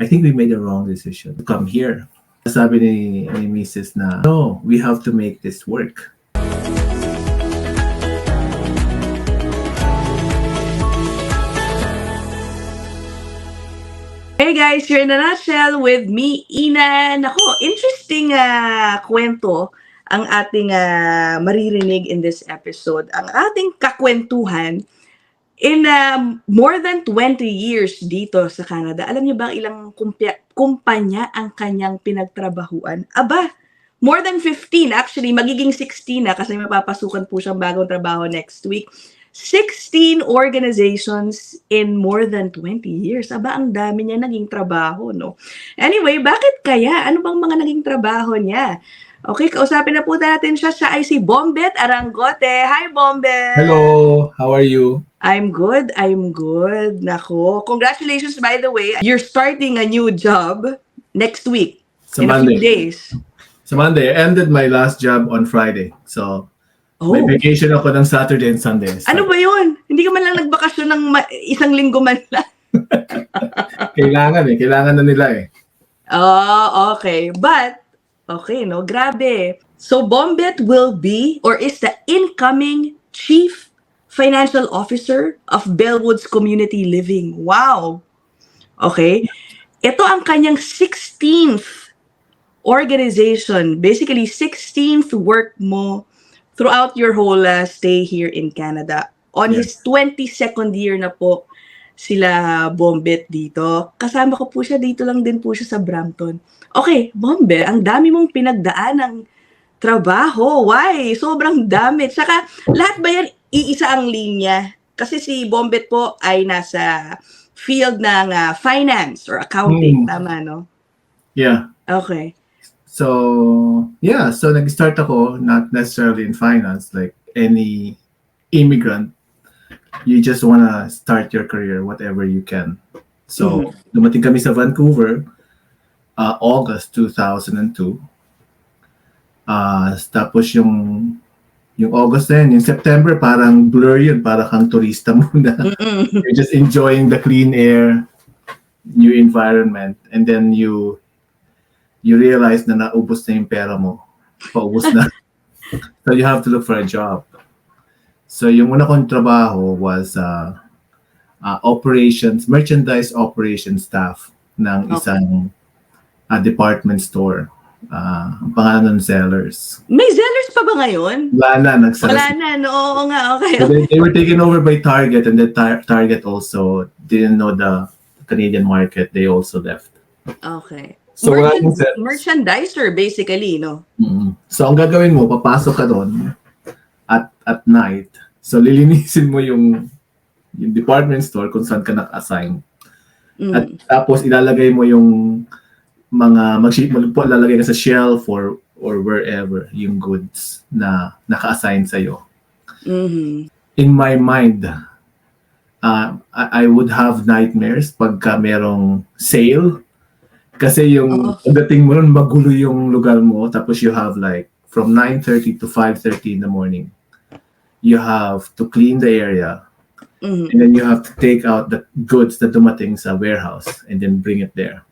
I think we made a wrong decision to come here. Sabi ni Mrs. na, no, we have to make this work. Hey guys, you're in a nutshell with me, Ina. Nako, interesting kwento ang ating maririnig in this episode. Ang ating kakwentuhan in more than 20 years dito sa Canada. Alam niyo ba ilang kumpanya ang kanyang pinagtrabahuan? Aba, more than 15. Actually, magiging 16 na kasi mapapasukan po siyang bagong trabaho next week. 16 organizations in more than 20 years. Aba, ang dami niya naging trabaho, no? Anyway, bakit kaya? Ano bang mga naging trabaho niya? Okay, kausapin na po natin siya. Siya ay si Bombet Arangote. Hi, Bombet! Hello, how are you? I'm good. Nako, congratulations, by the way. You're starting a new job next week. Sa in Monday. a few days. Sa Monday, I ended my last job on Friday. So, Oh. may vacation ako ng Saturday and Sunday. So, Ano ba yun? Hindi ka man lang nagbakasyon ng isang linggo man lang. Kailangan na nila eh. Oh, okay. But, okay, no? Grabe. So, Bombet will be, or is the incoming Chief Financial Officer of Bellwoods Community Living. Wow! Okay. Ito ang kanyang 16th organization. Basically, 16th work mo throughout your whole stay here in Canada. On his 22nd year na po sila Bombet dito. Kasama ko po siya, dito lang din po siya sa Brampton. Okay, Bombet, ang dami mong pinagdaan ng trabaho. Why? Sobrang dami. Saka, lahat ba yan iisa ang linya? Kasi si Bombet po ay nasa field ng finance or accounting. Tama, no? Yeah. Okay. So, nag-start ako not necessarily in finance like any immigrant. You just wanna start your career whatever you can. So, dumating kami sa Vancouver August 2002. Tapos yung August na yun, yung September parang blur yun, para kang turista muna. You're just enjoying the clean air, new environment, and then you realize na naubos na yung pera mo. Paubos na. So you have to look for a job. So yung una kong trabaho was merchandise operations staff ng isang department store. Ang pangalan ng Zellers. May Zellers pa ba ngayon? Wala na. No? Oo nga, okay. So they were taken over by Target, and then Target also didn't know the Canadian market. They also left. Okay. So Merchandiser basically, no? So ang gagawin mo, papasok ka doon at night. So lilinisin mo yung department store kung saan ka naka-assign. At tapos ilalagay mo yung mga lalagay ka sa shelf or wherever yung goods na naka-assign sa'yo. In my mind, I would have nightmares pagka merong sale. Kasi yung pagdating mo nun, magulo yung lugar mo. Tapos you have like from 9:30 to 5:30 in the morning. You have to clean the area. And then you have to take out the goods na dumating sa warehouse and then bring it there.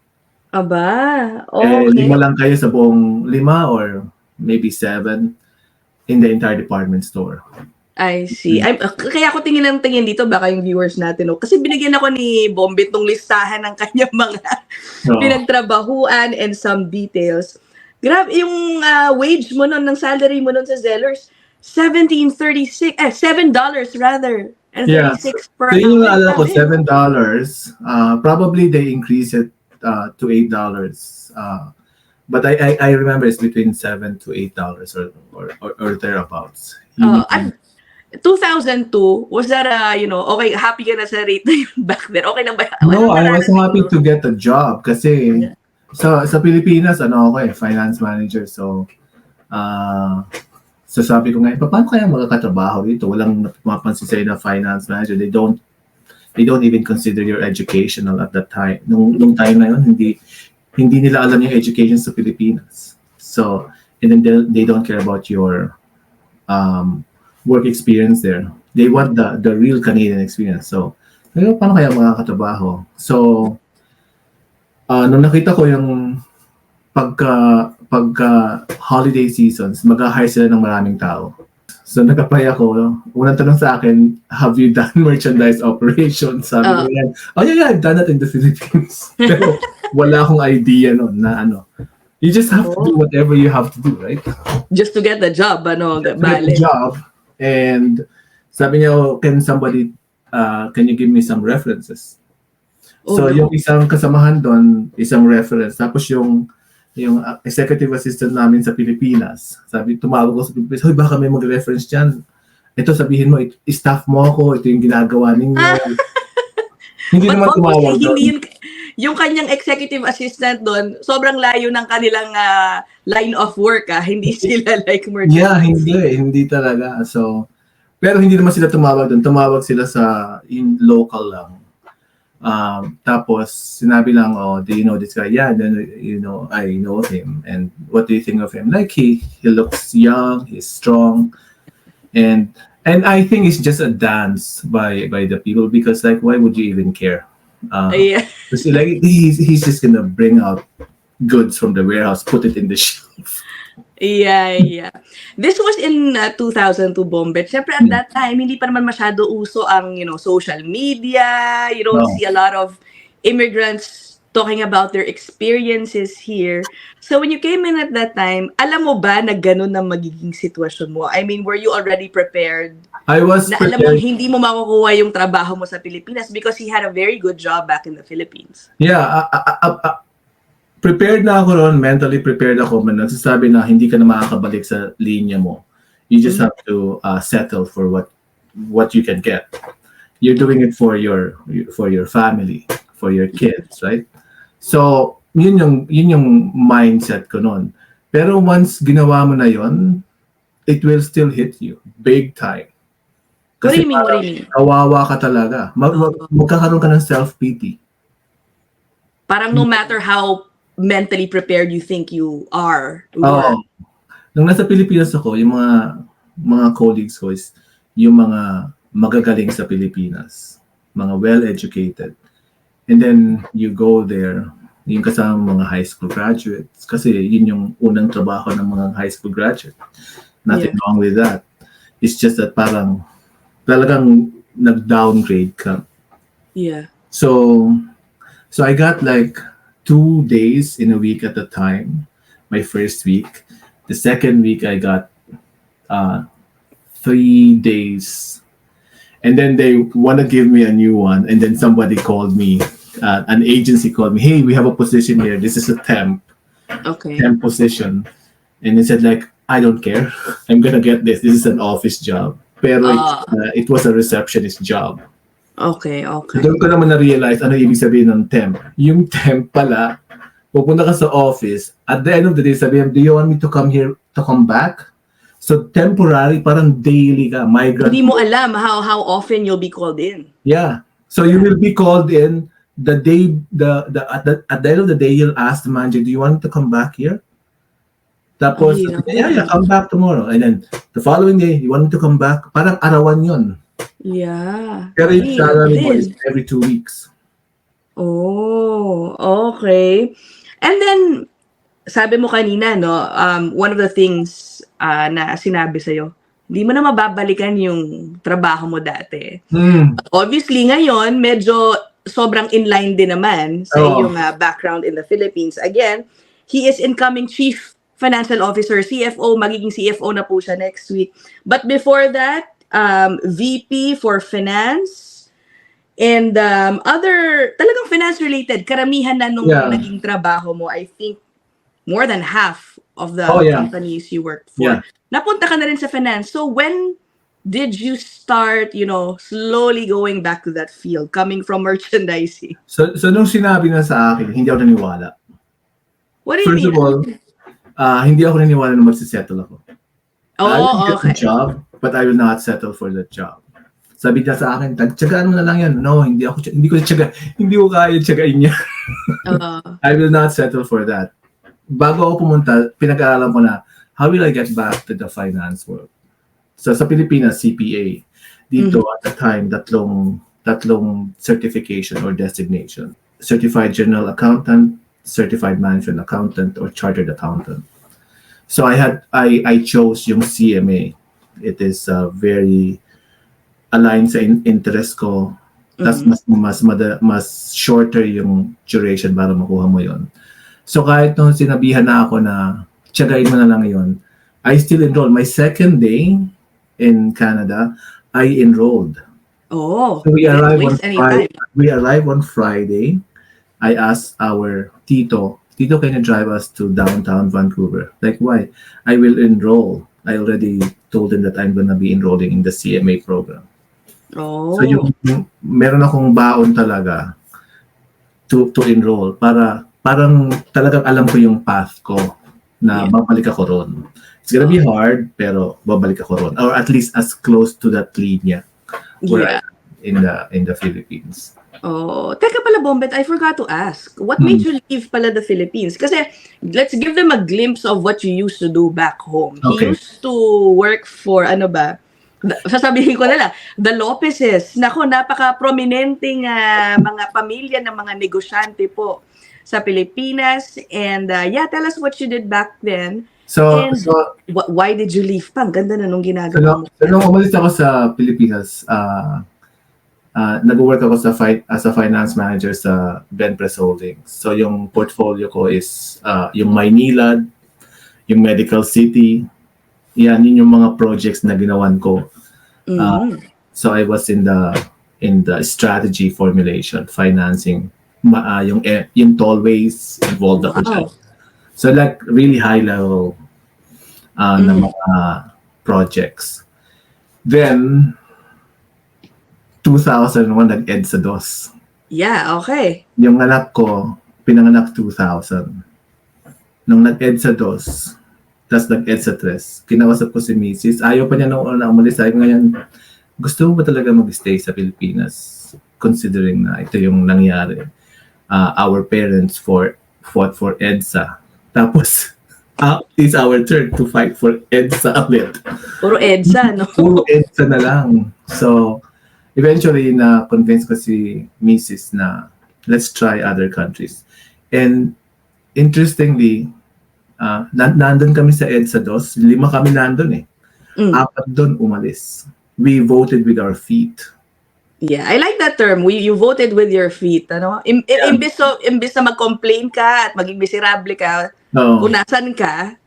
Aba, okay. 5 lang kayo sa buong 5 or maybe 7 in the entire department store. I see. Kaya ako tingin dito, baka yung viewers natin. No? Kasi binigyan ako ni Bombet ng listahan ng kanyang mga pinagtrabahuan and some details. Grabe, yung wage mo nun, ng salary mo nun sa Zellers, $7 rather. And 36 per hour. So yung alam ko, $7. Probably they increase it to $8. But I remember it's between $7 to $8 or thereabouts. 2002, was that okay, happy ka na sa rate na yun back then? Okay lang ba? No, I was happy to get a job kasi sa Pilipinas, finance manager. So, sabi ko nga, paano kaya magkakatrabaho dito? Walang mapansin sa'yo na finance manager. They don't even consider your educational at that time. Nung time na yun, hindi nila alam yung education sa Pilipinas. So, and then they don't care about your work experience there. They want the real Canadian experience. So, paano kaya makakatrabaho? So, Nung nakita ko yung pagka holiday seasons, mag-hire sila ng maraming tao. So nag-apply ako. Unang tanong sa akin, have you done merchandise operations? Sabi ko yan, oh yeah, I've done it in the Philippines. Pero wala akong idea noon na ano. You just have to do whatever you have to do, right? Just to get the job, ano, Get the job. And sabi niya, oh, can you give me some references? So yung isang kasamahan doon, isang reference. Tapos yung executive assistant namin sa Pilipinas, sabi, tumawag ko sa Pilipinas, hoy, baka may mag-reference dyan. Ito, sabihin mo, staff mo ako, ito yung ginagawa ninyo. Hindi naman tumawag doon. Yung kanyang executive assistant doon, sobrang layo ng kanilang line of work. Hindi sila like merchant. Yeah, hindi talaga. So, pero hindi naman sila tumawag doon. Tumawag sila sa local lang. Tapos sinabi lang, oh, do you know this guy? Yeah, then I know him. And what do you think of him? Like he looks young, he's strong, and I think it's just a dance by the people, because like, why would you even care? Because like he's just gonna bring out goods from the warehouse, put it in the shelf. Yeah. This was in 2002, Bombet. Siyempre, at that time, hindi pa naman masyado uso ang, social media. You don't see a lot of immigrants talking about their experiences here. So when you came in at that time, alam mo ba na ganun ang magiging sitwasyon mo? I mean, were you already prepared? I was na prepared. Alam mo, hindi mo makukuha yung trabaho mo sa Pilipinas because he had a very good job back in the Philippines. Yeah, prepared na ako ron, mentally prepared ako. Man, nagsasabi na hindi ka na makakabalik sa linya mo. You just have to settle for what you can get. You're doing it for your family, for your kids, right? So, yun yung mindset ko noon. Pero once ginawa mo na yon, it will still hit you big time. Kasi What do you mean? Kawawa ka talaga. Magkakaroon ka ng self-pity. Parang no matter how mentally prepared you think you are. Nung nasa Pilipinas ako, yung mga colleagues ko is yung mga magagaling sa Pilipinas, mga well-educated. And then you go there, yung kasama mga high school graduates, kasi yun yung unang trabaho ng mga high school graduate. Nothing wrong with that. It's just that parang talagang nag-downgrade ka. Yeah. So I got like 2 days in a week at a time, my first week. The second week, I got 3 days. And then they want to give me a new one. And then somebody called me, an agency called me, hey, we have a position here. This is a temp position. And they said like, I don't care. I'm going to get this. This is an office job. Pero it was a receptionist job. Okay. Doon ko naman na-realize ano ibig sabihin ng temp. Yung temp pala, pupunta ka sa office, at the end of the day, sabihin, do you want me to come back? So temporary, parang daily ka, migrant. Hindi mo alam how often you'll be called in. Yeah. So you will be called in the day, at the end of the day, you'll ask the manager, do you want to come back here? Tapos, yeah, come back tomorrow. And then the following day, you want me to come back? Parang arawan yun. Yeah. Pero yung salary mo is every 2 weeks. Oh, okay. And then, sabi mo kanina, no, one of the things na sinabi sa'yo, hindi mo na mababalikan yung trabaho mo dati. Obviously, ngayon, medyo sobrang inline din naman sa iyong background in the Philippines. Again, he is incoming Chief Financial Officer, CFO, magiging CFO na po siya next week. But before that, VP for Finance, and other talagang finance-related, karamihan na nung naging trabaho mo, I think more than half of the companies you worked for. Napunta ka na rin sa finance. So when did you start, slowly going back to that field, coming from merchandising? So nung sinabi na sa akin, hindi ako naniwala. What do you mean? First of all, hindi ako naniwala na magsisettle ako. I will get the job, but I will not settle for that job. Sabi niya sa akin, tagtsagaan mo na lang yan. No, hindi ko kaya tsagain niya. I will not settle for that. Bago ako pumunta, pinag-aaralan ko na, how will I get back to the finance world? So sa Pilipinas, CPA. Dito at the time, tatlong certification or designation. Certified General Accountant, certified management accountant or chartered accountant. So I chose yung CMA. It is very aligned sa interest ko. Tas mas shorter yung duration para makuha mo yon. So kahit nung sinabihan na ako na tiyagain mo na lang yon, I still enrolled. My second day in Canada, I enrolled. Oh, So we didn't arrived on waste any Friday. time. We arrived on Friday. I asked our Tito, can you drive us to downtown Vancouver? Like, why? I will enroll. I already told him that I'm gonna be enrolling in the CMA program. Oh. So yung meron akong baon talaga to enroll para parang talagang alam ko yung path ko na babalik ako ron. It's gonna be hard pero babalik ako ron, or at least as close to that linya where in the Philippines. Oh, teka pala, Bombet, I forgot to ask. What made you leave pala the Philippines? Kasi let's give them a glimpse of what you used to do back home. Okay. He used to work for, sasabihin ko na lang, the Lopezes. Nako, napaka-prominenteng mga pamilya ng mga negosyante po sa Pilipinas. And tell us what you did back then. And why did you leave pa? Ang ganda na nung ginagawa mo. So nung umalis ako sa Pilipinas, nag-work ako as a finance manager sa Benpress Holdings. So yung portfolio ko is yung Maynilad, yung Medical City. Yun yung mga projects na ginawan ko. So I was in the strategy formulation, financing, yung tollways involved ako dyan. So like really high level na mga projects. Then 2001 nag-EDSA DOS. Yeah, okay. Yung anak ko, pinanganak 2000. Nung nag-EDSA DOS, tapos nag-EDSA 3, kinawasap ko si Mrs. Ayaw pa niya nung una umalis. Sabi ngayon, gusto mo ba talaga mag-stay sa Pilipinas? Considering na ito yung nangyari. Our parents fought for EDSA. Tapos, it's our turn to fight for EDSA ulit. Puro EDSA, no? Puro EDSA na lang. So, eventually, na-convince ko si Mrs. na let's try other countries. And interestingly, nandun kami sa EDSA DOS. 5 kami nandun eh. 4 doon umalis. We voted with our feet. Yeah, I like that term. You voted with your feet. Ano? Imbis na mag-complain ka at maging miserable ka, kung nasan ka,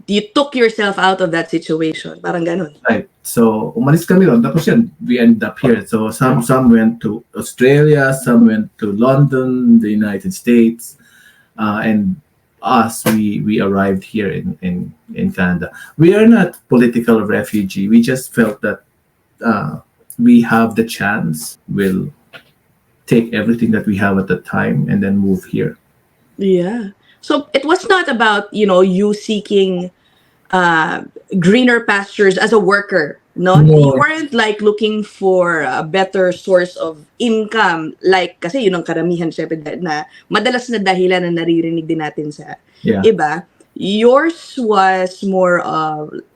you took yourself out of that situation. Parang ganun. Right. So, umalis kami ron. Tapos yan, we ended up here. So, some went to Australia, some went to London, the United States, and us, we arrived here in Canada. We are not political refugee. We just felt that we have the chance. We'll take everything that we have at the time and then move here. Yeah. So it was not about, you seeking greener pastures as a worker, no? You weren't like looking for a better source of income, like, kasi yun ang karamihan, syempre, na madalas na dahilan na naririnig din natin sa iba. Yours was more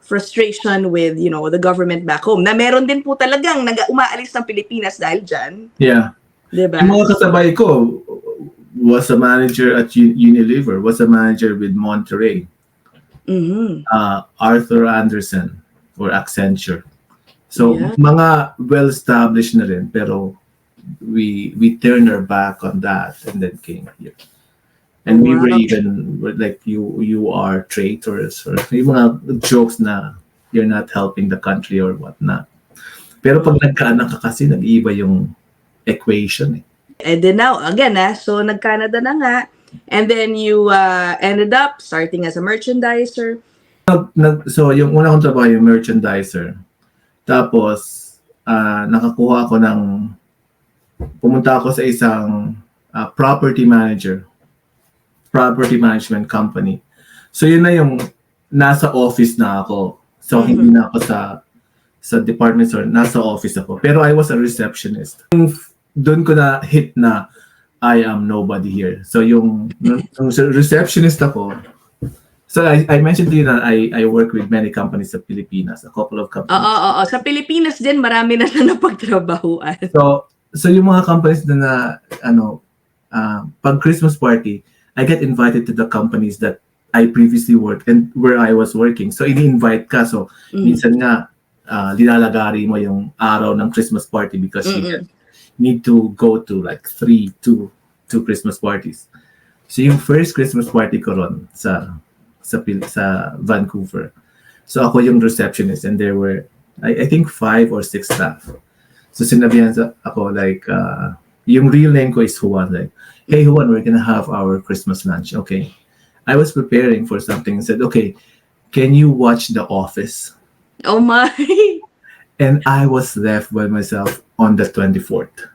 frustration with, the government back home, na meron din po talagang umaalis ng Pilipinas dahil dyan. Yeah. Diba? Yung mga kasabay ko was a manager at Unilever, was a manager with Monterey. Arthur Andersen or Accenture. So, mga well-established na rin, pero we turned our back on that and then came here. And we were even like, you are traitors, or yung mga jokes na you're not helping the country or whatnot. Pero pag nagkaanak ka kasi, nag-iiba yung equation eh. And then now, again, so nag-Canada na nga, and then you ended up starting as a merchandiser. So, yung una kong trabaho, yung merchandiser. Tapos, nakakuha ako pumunta ako sa isang property management company. So, yun na yung nasa office na ako. So, hindi na ako sa department store, nasa office ako. Pero I was a receptionist. Doon ko na hit na I am nobody here. So, yung receptionist ako, so I mentioned to you that I work with many companies sa Pilipinas, a couple of companies. Oo. Sa Pilipinas din, marami na napagtrabahuan. So yung mga companies na pag Christmas party, I get invited to the companies that I previously worked and where I was working. So, ini-invite ka. So, minsan nga, lilalagari mo yung araw ng Christmas party because you need to go to like 2 Christmas parties. So, yung first Christmas party ko ron sa Vancouver. So, ako yung receptionist and there were, I think 5 or 6 staff. So, sinabihan ako like, yung real name ko is Juan. Like, hey Juan, we're gonna have our Christmas lunch. Okay. I was preparing for something and said, okay, can you watch The Office? Oh my! And I was left by myself on the 24th.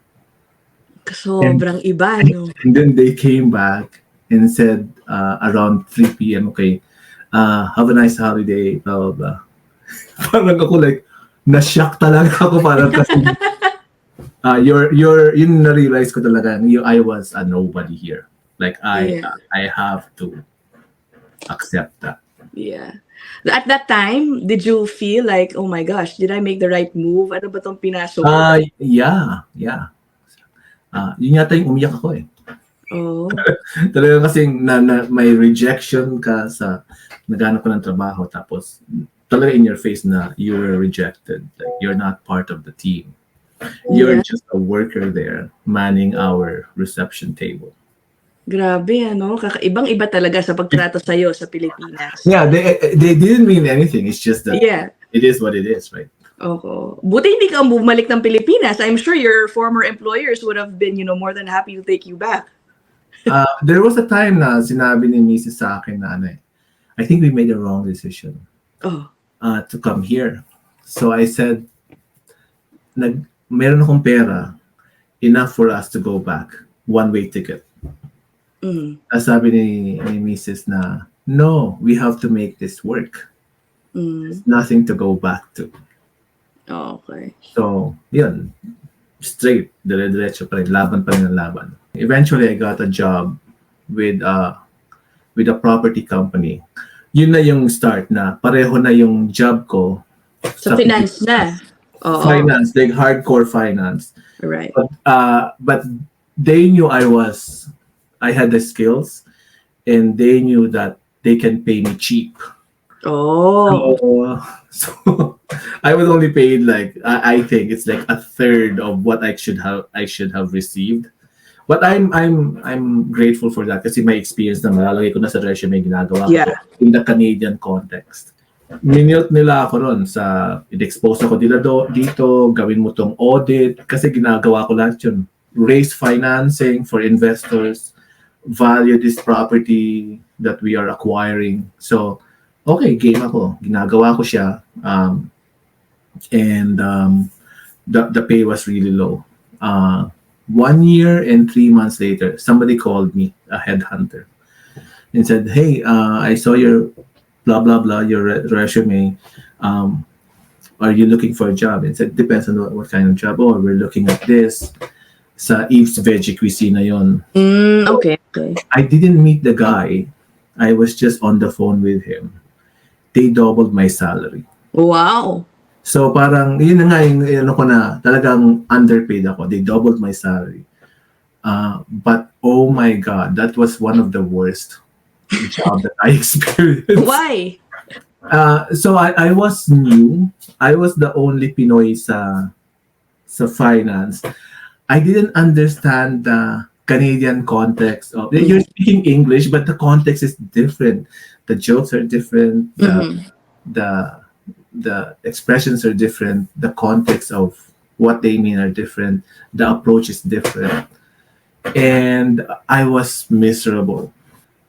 Sobrang iba, no? And then they came back and said around 3 p.m., okay, have a nice holiday, blah, blah, blah. Parang ako like, na-shock talaga ako parang kasi yun na-realize ko talaga, I was a nobody here. Like, I have to accept that. Yeah. At that time, did you feel like, oh my gosh, did I make the right move? Ano ba tong pinasok? Yeah. Yun yata yung umiyak ako eh. Oh. Talaga kasi na may rejection ka sa naghanap ko ng trabaho tapos talaga in your face na you were rejected. Like, you're not part of the team. You're just a worker there manning our reception table. Grabe, ano? Ibang-iba talaga sa pagtrato sa'yo sa Pilipinas. Yeah, they didn't mean anything. It's just that it is what it is, right? Oo. Buti hindi ka bumalik ng Pilipinas. I'm sure your former employers would have been, more than happy to take you back. There was a time na sinabi ni Mrs. sa akin na I think we made the wrong decision to come here. So I said, meron akong pera enough for us to go back. One-way ticket. Sabi ni Mrs. na, no, we have to make this work. There's nothing to go back to. Okay. So, yun. Straight, dire-diretso pa rin. Laban pa rin ang laban. Eventually, I got a job with a property company. Yun na yung start na pareho na yung job ko. Sa finance na. Finance, like hardcore finance. Right. But they knew I had the skills and they knew that they can pay me cheap. So I was only paid like I think it's like a third of what I should have received. But I'm grateful for that kasi may experience na malalagay ko na sa resume ginagawa ko in the Canadian context. Minute nila ako ron sa in-expose ako dito, gawin mo tong audit kasi ginagawa ko lahat yun. Raise financing for investors, value this property that we are acquiring. So, okay, game ako. Ginagawa ko siya. And the pay was really low. 1 year and 3 months later, somebody called me, a headhunter, and said, hey, I saw your blah, blah, blah, your resume. Are you looking for a job? And said, depends on what kind of job. Oh, we're looking at this. Sa Eve's Veggie Cuisine na yun. Okay. I didn't meet the guy. I was just on the phone with him. They doubled my salary. Wow. So parang, yun na nga yung ko na, talagang underpaid ako. They doubled my salary. But oh my God, that was one of the worst job that I experienced. Why? So I was new. I was the only Pinoy sa finance. I didn't understand the Canadian context of you're speaking English, but the context is different. The jokes are different. The expressions are different. The context of what they mean are different. The approach is different. And I was miserable.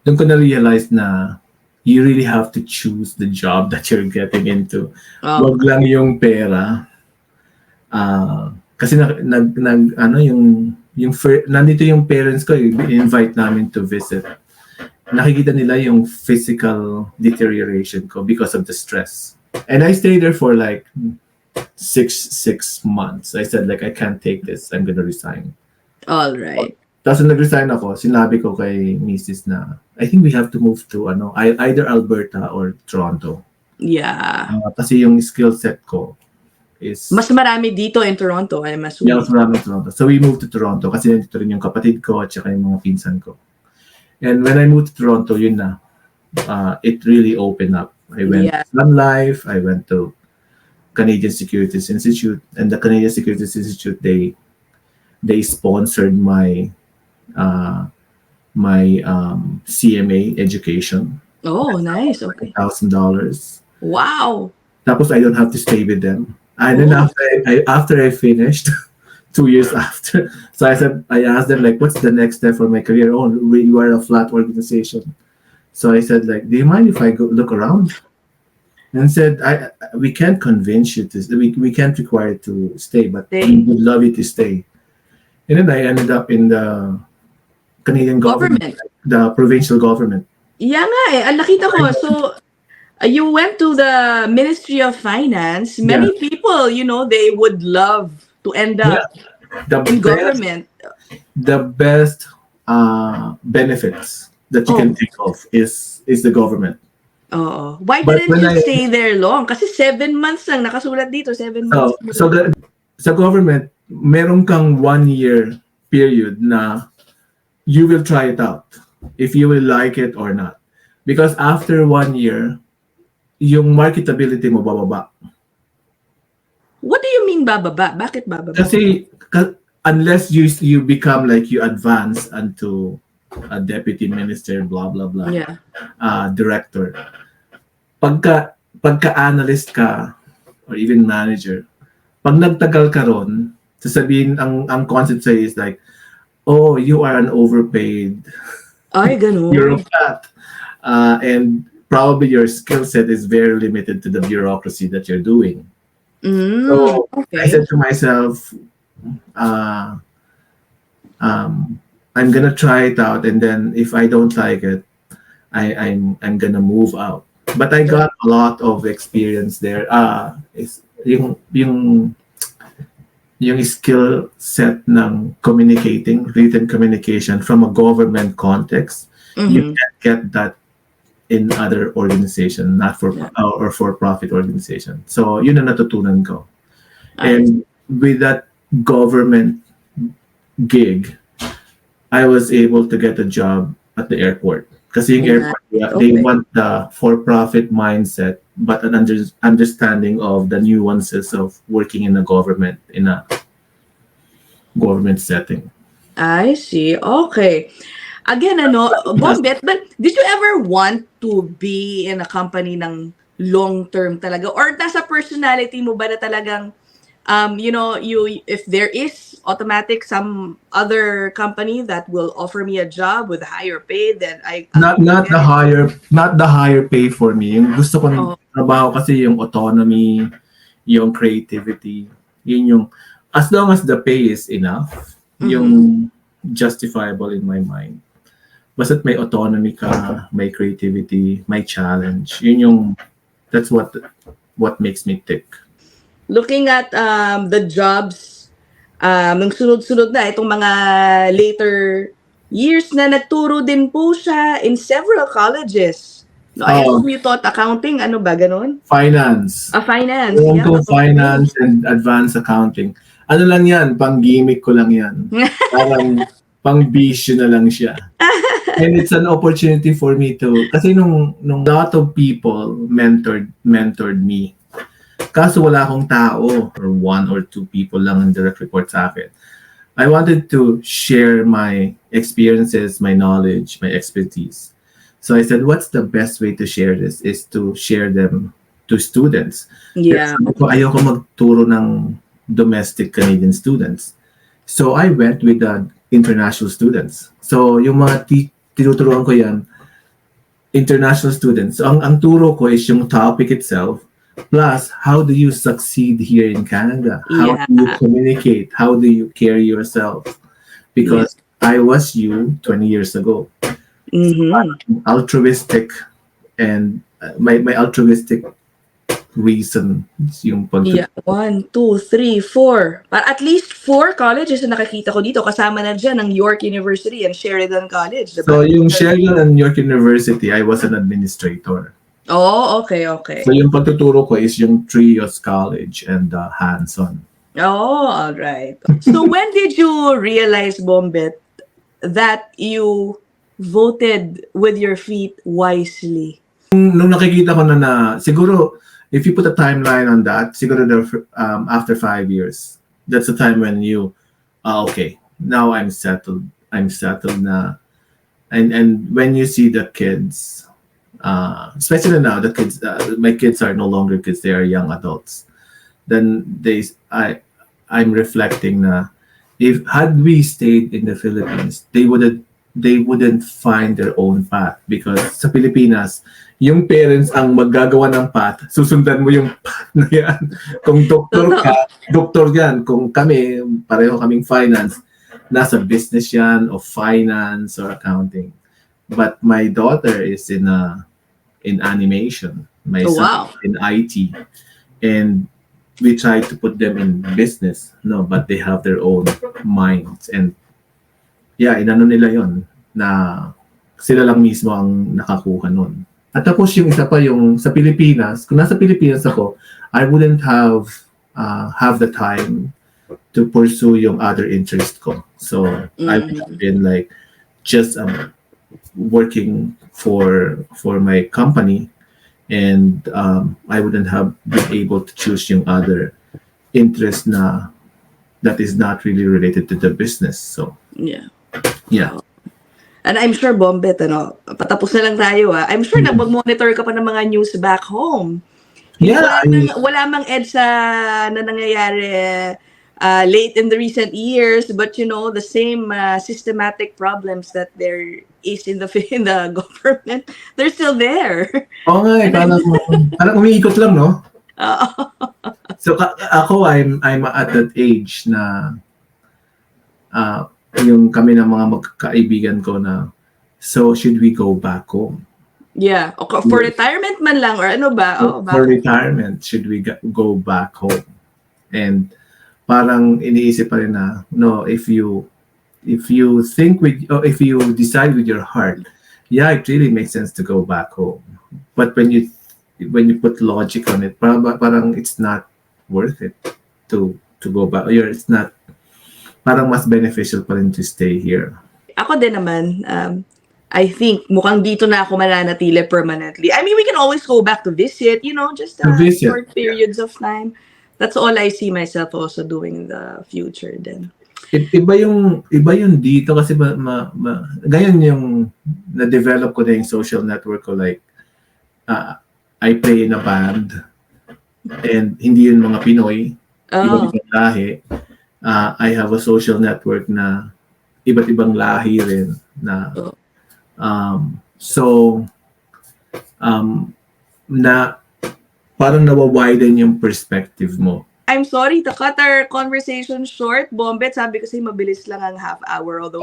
Doon ko na-realize na you really have to choose the job that you're getting into. Wag lang yung pera. Kasi nandito yung parents ko, invite namin to visit. Nakikita nila yung physical deterioration ko because of the stress. And I stayed there for like six months. I said like, I can't take this. I'm gonna resign. All right. Tapos nag-resign ako, sinabi ko kay Mrs. na, I think we have to move to either Alberta or Toronto. Yeah. Kasi yung skill set ko is... Mas marami dito in Toronto, I'm assuming. Yeah, mas marami in Toronto. So we moved to Toronto kasi nandito rin yung kapatid ko at saka yung mga pinsan ko. And when I moved to Toronto, yun na, it really opened up. I went Yeah. to Sun Life, I went to Canadian Securities Institute, and the Canadian Securities Institute, they sponsored uh, my CMA education, Oh, nice. Okay. $1,000. Wow. Tapos I don't have to stay with them. And then Oh. after I finished, 2 years after, so I asked them like, what's the next step for my career? Oh, you are a flat organization. So I said like, do you mind if I go look around? And said, we can't convince you to, we can't require you to stay, but we They would love you to stay. And then I ended up in the Canadian government, government. the provincial government. Yeah nga eh. Ang nakita ko. So, you went to the Ministry of Finance. Yeah, Many people, they would love to end yeah. up The in best, government. the best benefits that you Oh, can think of is the government. oo. Why But didn't when you I stay there long? Kasi 7 months lang. Nakasulat dito, 7 months. so the sa government, meron kang 1 year period na you will try it out if you will like it or not. Because after 1 year, yung marketability mo bababa. What do you mean bababa? Bakit bababa? Kasi unless you become like you advance unto a deputy minister, blah blah blah, Yeah. director. Pagka analyst ka or even manager, pag nagtagal ka ron, sasabihin ang concept sa'yo is like, oh, you are an overpaid, Ay, you're ganun. fat, and probably your skill set is very limited to the bureaucracy that you're doing. So I Okay. said to myself, uh, I'm gonna try it out, and then if I don't like it, I'm gonna move out. But I got a lot of experience there. Is yung skill set ng communicating, written communication from a government context. You Mhm. can't get that in other organization, not for Yeah. or for-profit organization. So yun ang natutunan ko. Ay, And with that government gig, I was able to get a job at the airport. Kasi yung airport, they okay. want the for-profit mindset, but an understanding of the nuances of working in a government setting. I see. Okay. Again, Bombet, but did you ever want to be in a company ng long-term talaga? Or nasa personality mo ba na talagang, if there is automatic some other company that will offer me a job with a higher pay, then I'll Not get the higher pay for me. Yung gusto ko ng Oh, trabaho kasi yung autonomy, yung creativity, yun yung as long as the pay is enough, yung justifiable in my mind. Basta't may autonomy ka, may creativity, may challenge. That's what makes me tick. looking at the jobs nung sunod-sunod na itong mga later years na nagturo din po siya in several colleges. No, I Oh, assume you taught accounting, ano ba, ganun? finance. Finance, Alam yeah. ko Okay. finance and advanced accounting. Ano lang yan, pang gimmick ko lang yan. Parang pang bisyo na lang siya. And it's an opportunity for me to, kasi nung lot of people mentored me. Kaso wala akong tao or one or two people lang ang direct report sa akin. I wanted to share my experiences, my knowledge, my expertise. So I said, what's the best way to share this is to share them to students. Yeah. Sabi ko, ayoko magturo ng domestic Canadian students. So I went with the international students. So yung mga tinuturuan ko yan, international students. So ang turo ko is yung topic itself, plus how do you succeed here in Canada? How do you Yeah. communicate? How do you carry yourself? Because I was you 20 years ago. Mhm. Altruistic and my altruistic reason yung pag Yeah. 1, 2, 3, 4. At least 4 colleges na nakikita ko dito. Kasama na dyan ang York University and Sheridan College, diba? So yung Sheridan and York University, I was an administrator. Oh, okay. So yung pagtuturo ko is yung Trios College and hands-on. Oh, all right. So when did you realize, Bombet, that you voted with your feet wisely? Nung nakikita ko na siguro, if you put a timeline on that, siguro after 5 years, that's the time when you, okay, now I'm settled na. And when you see the kids, especially now, the kids, my kids are no longer kids, they are young adults. Then I'm reflecting na, if had we stayed in the Philippines, they wouldn't find their own path, because sa Pilipinas, yung parents ang maggagawa ng path, susundan mo yung path na yan. Kung doktor ka, doktor yan. Kung kami, pareho kaming finance, nasa business yan, or finance, or accounting. But my daughter is in animation. My son in IT. And we try to put them in business, no, but they have their own minds. And yeah, inano nila yon na sila lang mismo ang nakakuha nun. At tapos yung isa pa, yung sa Pilipinas, kung nasa Pilipinas ako, I wouldn't have the time to pursue yung other interest ko. So I would have been like just working for my company, and I wouldn't have been able to choose yung other interest that is not really related to the business. So yeah. And I'm sure, Bombet, patapos na lang tayo, I'm sure na mag-monitor ka pa ng mga news back home. Yeah. Wala mang EDSA na nangyayari late in the recent years, but the same systematic problems that there is in the government, they're still there. Oo nga, parang umiikot lang, no? So ako, I'm at that age na yung kami ng mga magkaibigan ko na, so should we go back home? Yeah. Okay, for retirement man lang, or ano ba? For retirement, should we go back home? And parang iniisip pa rin na, no, if you think if you decide with your heart, yeah, it really makes sense to go back home. But when you put logic on it, parang it's not worth it to go back. Or it's not, parang mas beneficial pa rin to stay here. Ako din naman, I think mukhang dito na ako mananatili permanently. I mean, we can always go back to visit, just short periods of time. That's all I see myself also doing in the future then. Iba yung dito kasi ganyan yung na-develop ko na yung social network ko, like I play in a band, and hindi yun mga Pinoy, iba't ibang lahi. I have a social network na iba't ibang lahi rin na na parang nawa-widen yung perspective mo. I'm sorry to cut our conversation short, Bombet. Sabi kasi mabilis lang ang half hour. Although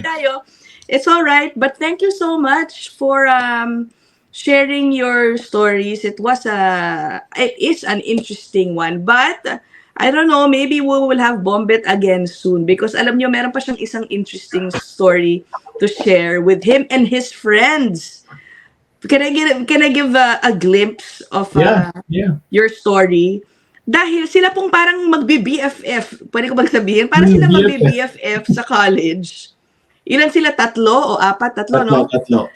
tayo, it's all right. But thank you so much for sharing your stories. It is an interesting one. But I don't know, maybe we will have Bombet again soon, because alam nyo, meron pa siyang isang interesting story to share with him and his friends. Can I give a glimpse of your story? Dahil sila pong parang magbi-BFF. Pwede ko bang sabihin? Parang sila magbi-BFF sa college. Ilan sila? 3 o 4? No?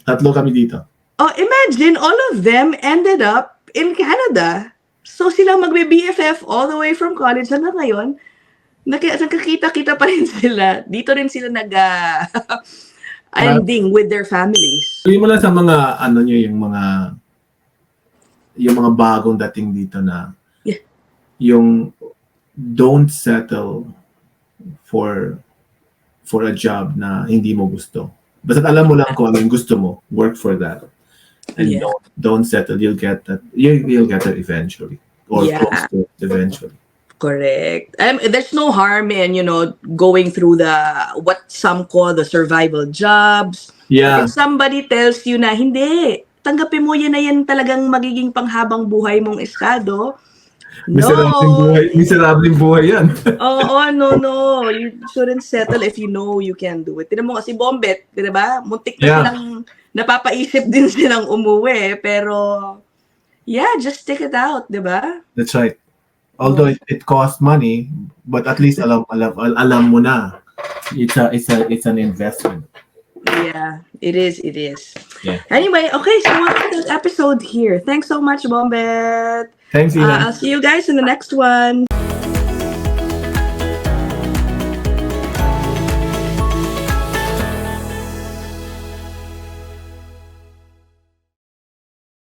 Tatlo kami dito. Oh, imagine all of them ended up in Canada. So silang magbe-BFF all the way from college hanggang ngayon. Nakikita-kita pa rin sila. Dito rin sila ending with their families. Sabihin mo lang sa mga yung mga bagong dating dito na yung don't settle for a job na hindi mo gusto. Basta alam mo lang kung ano yung gusto mo, work for that. And don't settle. You'll get that. You'll get it eventually, or close to it eventually. Correct. There's no harm in going through what some call the survival jobs. Yeah. If somebody tells you na hindi, tanggapin mo yan na yan talagang magiging panghabang buhay mong estado. Miserableng buhay yan. No. You shouldn't settle if you know you can do it. Tinan mo kasi Bombet, di ba? Muntik na silang napapaisip din silang umuwi, pero just stick it out, di ba? That's right. Although it costs money, but at least alam mo na. It's an investment. Yeah, it is. It is. Yeah. Anyway, okay, so we'll end this episode here. Thanks so much, Bombet. Thanks, Ina. I'll see you guys in the next one.